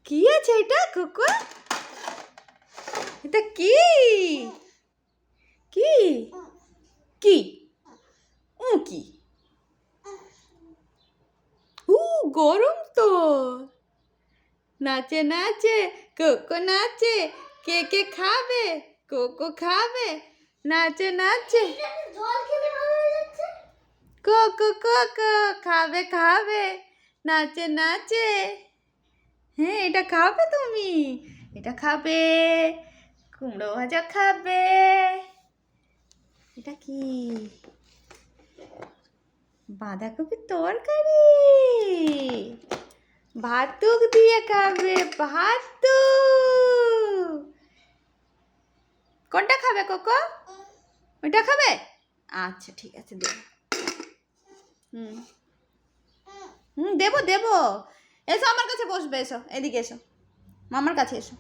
কি আছে এটা কোকো? এটা কি? কি কি কি? গরম তো। নাচে নাচে কোকো নাচে। কে কে খাবে? কোকো খাবে। নাচে নাচে কোকো কোকো খাবে খাবে। নাচে নাচে। হ্যাঁ, এটা খাবে তুমি? এটা খাবে। কুমড়ো ভাজা খাবে। এটা কি? বাঁধাকপির তরকারি। ভাতুক দিয়ে খাবে। ভাতুক। কোনটা খাবে কোকো? ওইটা খাবে? আচ্ছা ঠিক আছে, দেবো। দেবো দেবো। এসো আমার কাছে বসবে, এসো এদিকে এসো, মামার কাছে এসো।